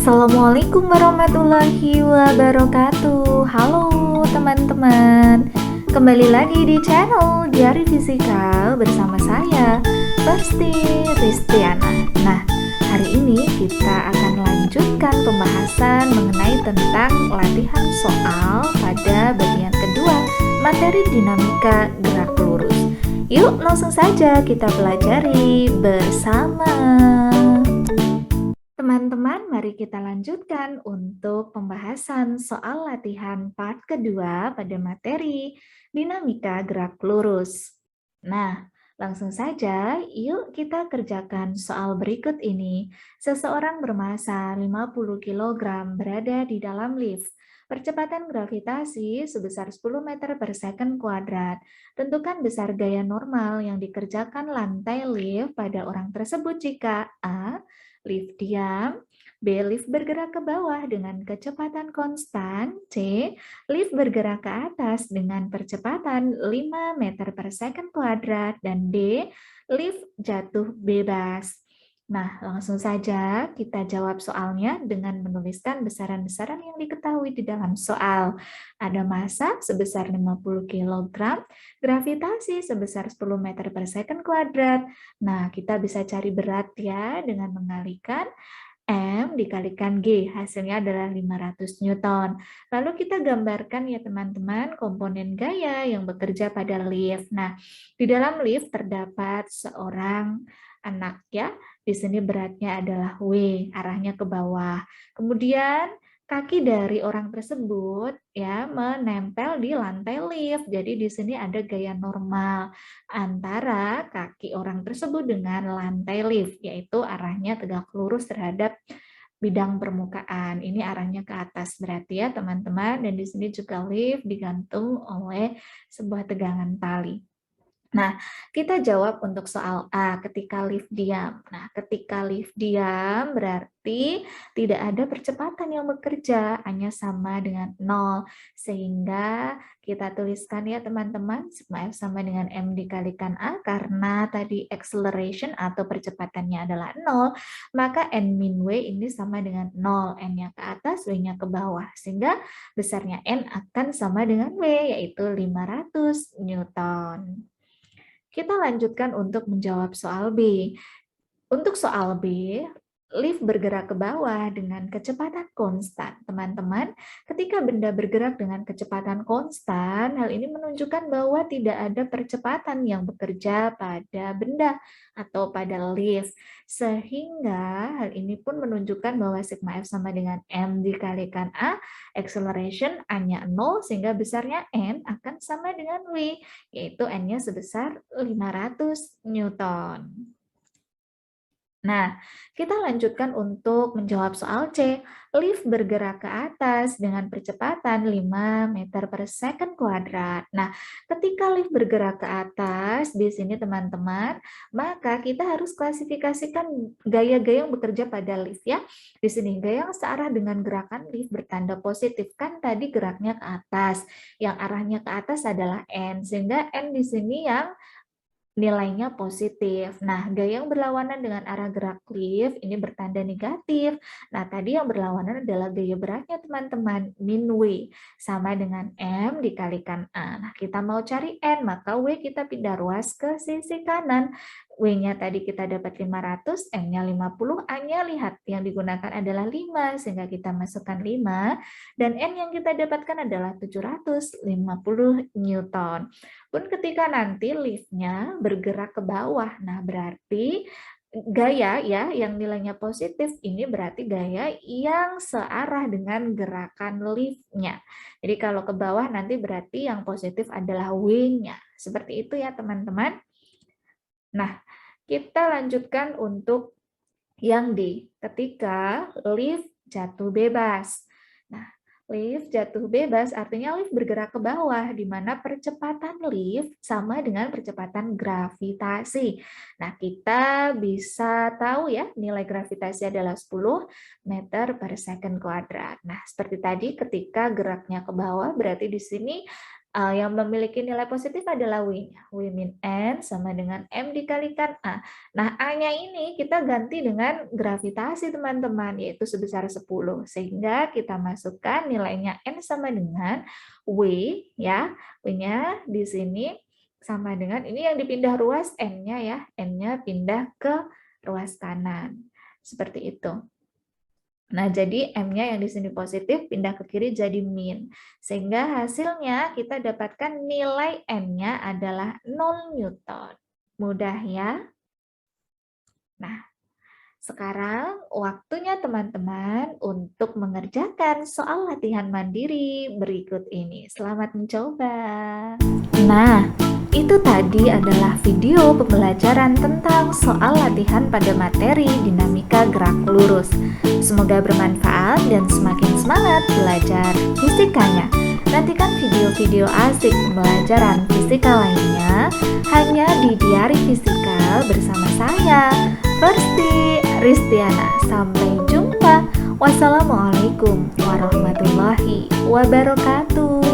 Assalamualaikum warahmatullahi wabarakatuh. Halo teman-teman, kembali lagi di channel Diari Fisikal bersama saya Persti Ristiana. Nah, hari ini kita akan lanjutkan pembahasan mengenai tentang latihan soal pada bagian kedua materi dinamika gerak lurus. Yuk langsung saja kita pelajari bersama. Teman-teman, mari kita lanjutkan untuk pembahasan soal latihan part kedua pada materi dinamika gerak lurus. Nah, langsung saja yuk kita kerjakan soal berikut ini. Seseorang bermassa 50 kg berada di dalam lift. Percepatan gravitasi sebesar 10 meter per second kuadrat. Tentukan besar gaya normal yang dikerjakan lantai lift pada orang tersebut jika A. Lift diam, B. Lift bergerak ke bawah dengan kecepatan konstan, C. Lift bergerak ke atas dengan percepatan 5 meter per second kuadrat, dan D. Lift jatuh bebas. Nah, langsung saja kita jawab soalnya dengan menuliskan besaran-besaran yang diketahui di dalam soal. Ada massa sebesar 50 kg, gravitasi sebesar 10 meter per second kuadrat. Nah, kita bisa cari berat ya dengan mengalikan M dikalikan G, hasilnya adalah 500 Newton. Lalu kita gambarkan ya teman-teman komponen gaya yang bekerja pada lift. Nah, di dalam lift terdapat seorang anak ya. Di sini beratnya adalah W, arahnya ke bawah. Kemudian kaki dari orang tersebut ya menempel di lantai lift. Jadi di sini ada gaya normal antara kaki orang tersebut dengan lantai lift, yaitu arahnya tegak lurus terhadap bidang permukaan. Ini arahnya ke atas berarti ya teman-teman, dan di sini juga lift digantung oleh sebuah tegangan tali. Nah, kita jawab untuk soal A, ketika lift diam. Nah, ketika lift diam berarti tidak ada percepatan yang bekerja, hanya sama dengan 0. Sehingga kita tuliskan ya teman-teman, sigma F sama dengan M dikalikan A, karena tadi acceleration atau percepatannya adalah 0, maka N min W ini sama dengan 0, N-nya ke atas, W-nya ke bawah. Sehingga besarnya N akan sama dengan W, yaitu 500 Newton. Kita lanjutkan untuk menjawab soal B. Untuk soal B, lift bergerak ke bawah dengan kecepatan konstan. Teman-teman, ketika benda bergerak dengan kecepatan konstan, hal ini menunjukkan bahwa tidak ada percepatan yang bekerja pada benda atau pada lift. Sehingga hal ini pun menunjukkan bahwa sigma F sama dengan M dikalikan A, acceleration A-nya 0, sehingga besarnya N akan sama dengan W, yaitu N-nya sebesar 500 Newton. Nah, kita lanjutkan untuk menjawab soal C. Lift bergerak ke atas dengan percepatan 5 meter per second kuadrat. Nah, ketika lift bergerak ke atas, di sini teman-teman, maka kita harus klasifikasikan gaya-gaya yang bekerja pada lift ya. Di sini gaya yang searah dengan gerakan lift bertanda positif. Kan tadi geraknya ke atas. Yang arahnya ke atas adalah N, sehingga N di sini yang nilainya positif. Nah, gaya yang berlawanan dengan arah gerak lift ini bertanda negatif. Nah, tadi yang berlawanan adalah gaya beratnya teman-teman, min W, sama dengan M dikalikan A. Nah, kita mau cari N, maka W kita pindah ruas ke sisi kanan. W-nya tadi kita dapat 500, M-nya 50, A-nya lihat yang digunakan adalah 5, sehingga kita masukkan 5, dan N yang kita dapatkan adalah 750 Newton. Pun ketika nanti liftnya bergerak ke bawah, nah berarti gaya ya yang nilainya positif ini berarti gaya yang searah dengan gerakan liftnya. Jadi kalau ke bawah nanti berarti yang positif adalah W-nya. Seperti itu ya teman-teman. Nah, kita lanjutkan untuk yang D, ketika lift jatuh bebas. Nah, lift jatuh bebas artinya lift bergerak ke bawah, di mana percepatan lift sama dengan percepatan gravitasi. Nah, kita bisa tahu ya, nilai gravitasi adalah 10 meter per second kuadrat. Nah, seperti tadi ketika geraknya ke bawah, berarti di sini Yang memiliki nilai positif adalah W-nya. W min N sama dengan M dikalikan A. Nah, A-nya ini kita ganti dengan gravitasi, teman-teman, yaitu sebesar 10. Sehingga kita masukkan nilainya N sama dengan W, ya. W-nya di sini sama dengan, ini yang dipindah ruas N-nya ya. N-nya pindah ke ruas kanan. Seperti itu. Nah, jadi M-nya yang di sini positif, pindah ke kiri jadi min. Sehingga hasilnya kita dapatkan nilai N-nya adalah 0 Newton. Mudah ya? Nah, sekarang waktunya teman-teman untuk mengerjakan soal latihan mandiri berikut ini. Selamat mencoba. Nah, itu tadi adalah video pembelajaran tentang soal latihan pada materi dinamika gerak lurus. Semoga bermanfaat dan semakin semangat belajar fisikanya. Nantikan video-video asik pembelajaran fisika lainnya hanya di Diari Fisika bersama saya, Firsti Ristiana. Sampai jumpa. Wassalamualaikum warahmatullahi wabarakatuh.